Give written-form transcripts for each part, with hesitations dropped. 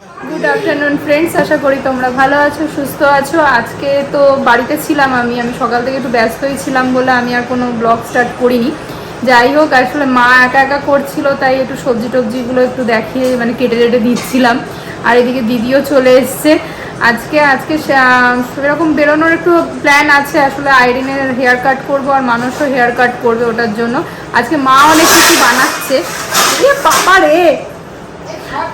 Good afternoon friends, আশা করি তোমরা ভালো আছো, সুস্থ আছো। আজকে তো বাড়িতে ছিলাম, আমি সকাল থেকে একটু ব্যস্তই ছিলাম বলে আমি আর কোনো ব্লগ স্টার্ট করিনি। যাই হোক, আসলে মা একা একা করছিল, তাই একটু সবজি টবজিগুলো একটু দেখিয়ে কেটে কেটে দিচ্ছিলাম। আর এদিকে দিদিও চলে এসছে। আজকে সেরকম বেরোনোর একটু প্ল্যান আছে। আসলে আইরিনের হেয়ার কাট করবো আর মানুষও হেয়ার কাট করবে, ওটার জন্য আজকে মা অনেক কিছু বানাচ্ছে। বাবা রে!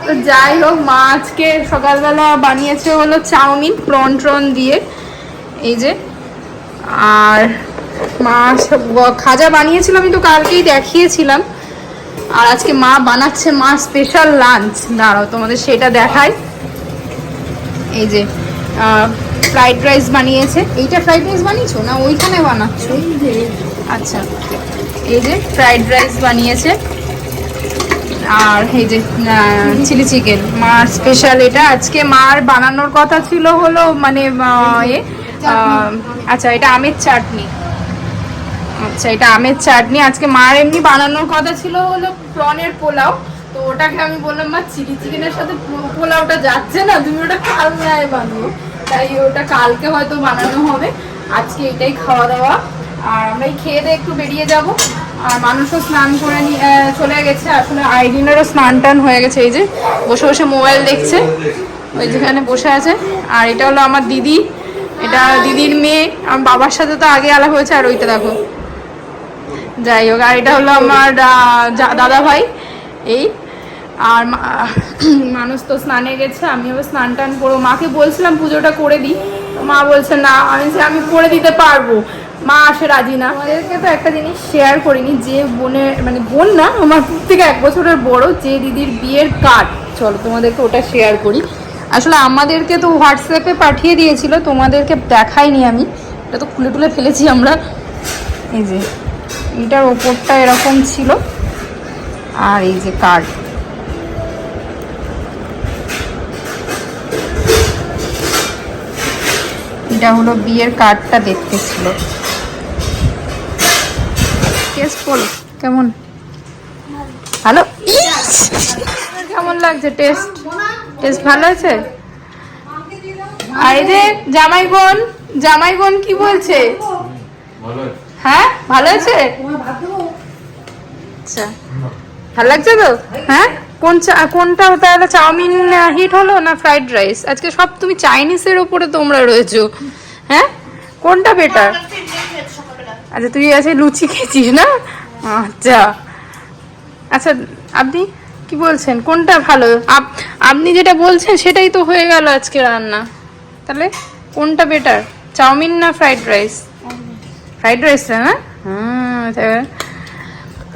তো যাই হোক, মা আজকে সকালবেলা বানিয়েছে হলো চাউমিন প্রন দিয়ে, এই যে। আর মা খাজা বানিয়েছিল, আমি তো কালকেই দেখিয়েছিলাম। আর আজকে মা বানাচ্ছে মা স্পেশাল লাঞ্চ। দাঁড়াও তোমাদের সেটা দেখাই। এই যে ফ্রাইড রাইস বানিয়েছে। এইটা ফ্রাইড রাইস বানিয়েছো না ওইখানে বানাচ্ছো? আচ্ছা, এই যে ফ্রাইড রাইস বানিয়েছে। আর এই যে চিলি চিকেন, মার স্পেশাল। এটা আজকে মার বানানোর কথা ছিল হলো আচ্ছা, এটা আমের চাটনি। আচ্ছা, এটা আমের চাটনি। আজকে মার এমনি বানানোর কথা ছিল হলো প্রনের পোলাও। তো ওটাকে আমি বললাম, মা চিলি চিকেনের সাথে পোলাওটা যাচ্ছে না, তুমি ওটা কাল নয় বানিও। তাই ওটা কালকে হয়তো বানানো হবে। আজকে এটাই খাওয়া দাওয়া। আর আমরা খেয়ে দিয়ে একটু বেরিয়ে যাব। আর মানুষও স্নান করে চলে গেছে। আসলে আইরিনেরও স্নান টান হয়ে গেছে। এই যে বসে বসে মোবাইল দেখছে, ওই যেখানে বসে আছে। আর এটা হলো আমার দিদি, এটা দিদির মেয়ে। আমার বাবার সাথে তো আগে আলাপ হয়েছে। আর ওইটা দেখো, যাই হোক। আর এটা হলো আমার দাদা ভাই। এই আর মানুষ তো স্নানে গেছে, আমি আবার স্নান টান করবো। মাকে বলছিলাম পুজোটা করে দিই, মা বলছে না, আমি করে দিতে পারবো। মা আসে রাজি না। আমাদেরকে তো একটা জিনিস শেয়ার করিনি, যে বোনের বোন না, আমার থেকে 1 বছরের বড়, যে দিদির বিয়ের কার্ড। চলো তোমাদেরকে ওটা শেয়ার করি। আসলে আমাদেরকে তো হোয়াটসঅ্যাপে পাঠিয়ে দিয়েছিল, তোমাদেরকে দেখাইনি আমি। এটা তো খুলে টুলে ফেলেছি আমরা। এই যে এটার ওপরটা এরকম ছিল, আর এই যে কার্ড। এটা হলো বিয়ের কার্ডটা, দেখতে ছিল। টেস্ট বলো কেমন? ভালো? কেমন লাগছে টেস্ট? টেস্ট ভালো আছে? আর এই যে জামাই বোন কি বলছে? হ্যাঁ, ভালো আছে। আচ্ছা, ভালো লাগছে তো? হ্যাঁ, কোনটা তাহলে চাউমিন হিট হলো না ফ্রাইড রাইস? আজকে সব তুমি চাইনিজের ওপরে তোমরা রয়েছো। হ্যাঁ, কোনটা বেটার? আচ্ছা, তুই আছে লুচি খেয়েছিস না? আচ্ছা আচ্ছা, আপনি কি বলছেন কোনটা ভালো? আপনি যেটা বলছেন সেটাই তো হয়ে গেল আজকে রান্না। তাহলে কোনটা বেটার, চাউমিন না ফ্রাইড রাইস? ফ্রাইড রাইসটা না?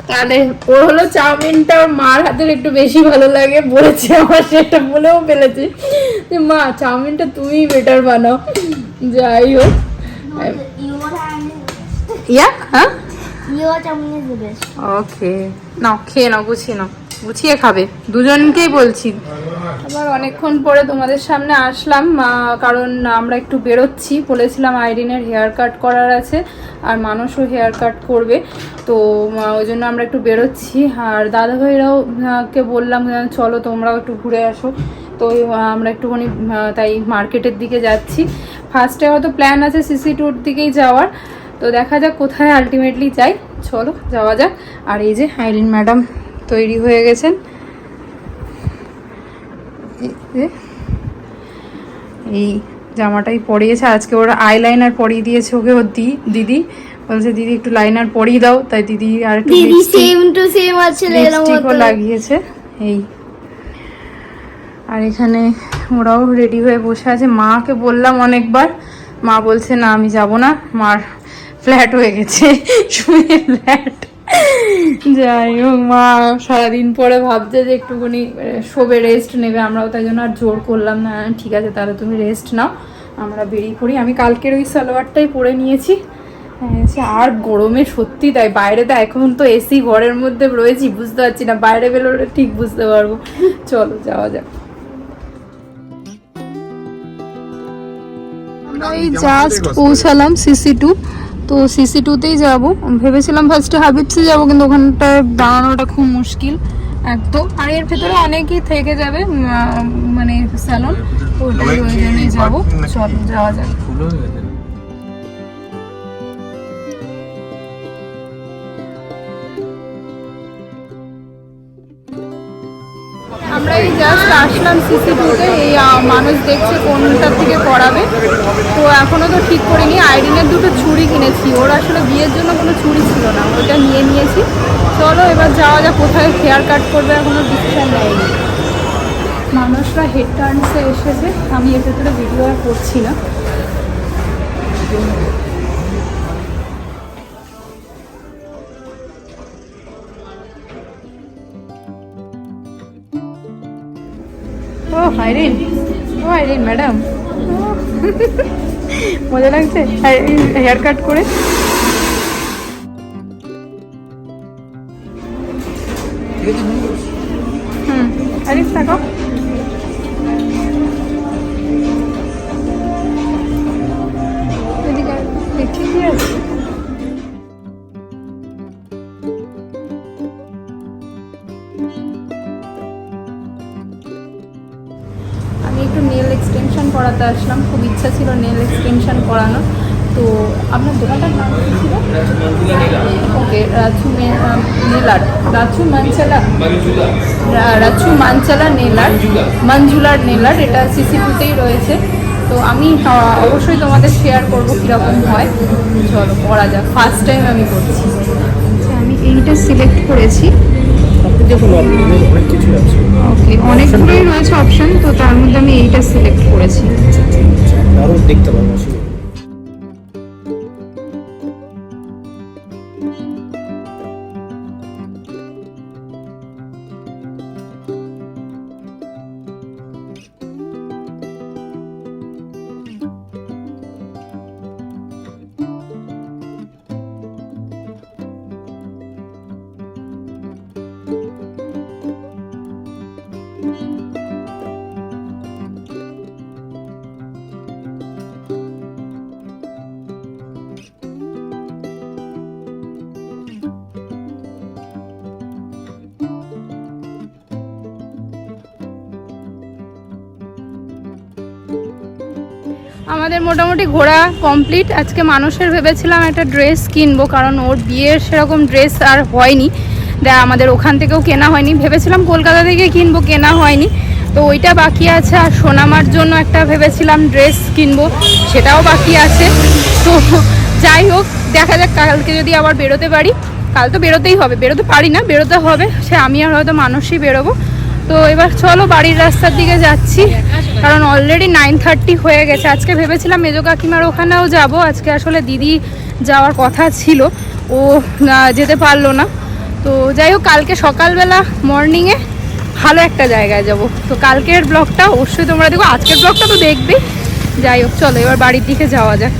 তাহলে ওর হলো চাউমিনটা ওর মার হাতের একটু বেশি ভালো লাগে বলেছে। আমার সেটা বলেও ফেলেছে যে মা চাউমিনটা তুমি বেটার বানাও। যাই হোক, ওকে, নাও খেয়ে নাও, গুছিয়ে খাবে, দুজনকেই বলছি। আবার অনেকক্ষণ পরে তোমাদের সামনে আসলাম, কারণ আমরা একটু বেরোচ্ছি। বলেছিলাম আইরিনের হেয়ার কাট করার আছে, আর মানুষও হেয়ার কাট করবে। তো ওই জন্য আমরা একটু বেরোচ্ছি। আর দাদাভাইরাও কে বললাম চলো তোমরাও একটু ঘুরে আসো। তো আমরা একটুখানি তাই মার্কেটের দিকে যাচ্ছি। ফার্স্টে হয়তো প্ল্যান আছে সিসি টুর দিকেই যাওয়ার। তো দেখা যাক কোথায় আলটিমেটলি যাই। চলো যাওয়া যাক। আর এই যে আইরিন ম্যাডাম তৈরি হয়ে গেছেন। এই জামাটাই পরিয়েছে আজকে। ওরা আইলাইনার পরিয়ে দিয়েছে ওকে ওর দিদি। বলছে দিদি একটু লাইনার পরিয়ে দাও, তাই দিদি আর একটু লিপস্টিকও লাগিয়েছে। এই আর এখানে ওরাও রেডি হয়ে বসে আছে। মাকে বললাম অনেকবার, মা বলছে না আমি যাব না, মার ফ্ল্যাট হয়ে গেছে, শুয়ে ফ্ল্যাট। যাই হোক, মা সারাদিন পরে ভাবছে যে একটুখানি শোবে, রেস্ট নেবে। আমরাও তাই জন্য আর জোর করলাম না। ঠিক আছে তাহলে তুমি রেস্ট নাও, আমরা বেরিয়ে পড়ি। আমি কালকের ওই সালোয়ারটাই পরে নিয়েছি। আর গরমে সত্যি তাই, বাইরে তো এখন তো এসি ঘরের মধ্যে রয়েছি, বুঝতে পারছি না, বাইরে বেরোলে ঠিক বুঝতে পারবো। চলো যাওয়া যাক। আমরা এই জাস্ট পৌঁছালাম সিসি2। তো সিসি2তেই যাবো। ভেবেছিলাম ফার্স্টে হাবিবসে যাবো, কিন্তু ওখানটায় দাঁড়ানোটা খুব মুশকিল। একদম। আর এর ভেতরে অনেকই থেকে যাবে মানে স্যালন, ওটাই ওই জন্যই যাবো। চল যাওয়া যাক। আমরা এই জাস্ট আসলাম সিসি2-তে, এই মানুষ দেখছে কোনটা থেকে করাবে। তো এখনও তো ঠিক করিনি। আইরিনের দুটো চুড়ি কিনেছি, ওর আসলে বিয়ের জন্য কোনো চুড়ি ছিল না, ওটা নিয়ে নিয়েছি। চলো এবার যাওয়া যাক। কোথায় হেয়ার কাট করবে এখনও ডিসিশন নেয়নি। মানুষরা হেড টার্নসে এসেছে, আমি এর ভেতরে ভিডিও আর করছি না। ও আইরিন, ও আইরিন ম্যাডাম, মজা লাগছে হেয়ার কাট করে। আইরিন তাকাও। এদিকে ঠিকই আছে। আমি একটু নেল এক্সটেনশন করাতে আসলাম, খুব ইচ্ছা ছিল নেল এক্সটেনশন করানো। তো আপনার দোকানটার নাম কি ছিল? Okay, Raju nail art, Raju Manchala, Raju Manchala nail art, মঞ্জুলার নেল আর্ট। এটা সিসি2-তেই রয়েছে। তো আমি অবশ্যই তোমাদের শেয়ার করবো কীরকম হয়। চলো করা যাক, ফার্স্ট টাইম আমি করছি। আমি এইটা সিলেক্ট করেছি। ওকে, অনেকগুলোই রয়েছে অপশন, তো তার মধ্যে আমি এইটা সিলেক্ট করেছি। আরও দেখতে পাবো। আমাদের মোটামুটি ঘোরা কমপ্লিট। আজকে মানুষের ভেবেছিলাম একটা ড্রেস কিনবো, কারণ ওর বিয়ের সেরকম ড্রেস আর হয়নি। আমাদের ওখান থেকেও কেনা হয়নি, ভেবেছিলাম কলকাতা থেকে কিনবো, কেনা হয়নি। তো ওইটা বাকি আছে। আর সোনামার জন্য একটা ভেবেছিলাম ড্রেস কিনবো, সেটাও বাকি আছে। তো যাই হোক, দেখা যাক কালকে যদি আবার বেরোতে পারি। কাল তো বেরোতেই হবে, বেরোতে পারি না, বেরোতে হবে। সে আমি আর হয়তো মানুষই বেরোবো। তো এবার চলো বাড়ির রাস্তার দিকে যাচ্ছি, কারণ অলরেডি 9:30 হয়ে গেছে। আজকে ভেবেছিলাম মেজো কাকিমার ওখানেও যাব, আজকে আসলে দিদি যাওয়ার কথা ছিল, ও যেতে পারলো না। তো যাই হোক, কালকে সকালবেলা মর্নিংয়ে ভালো একটা জায়গায় যাব। তো কালকের ব্লগটা অবশ্যই তোমরা দেখো, আজকের ব্লগটা তো দেখবেই। যাই হোক চলো এবার বাড়ির দিকে যাওয়া যাক।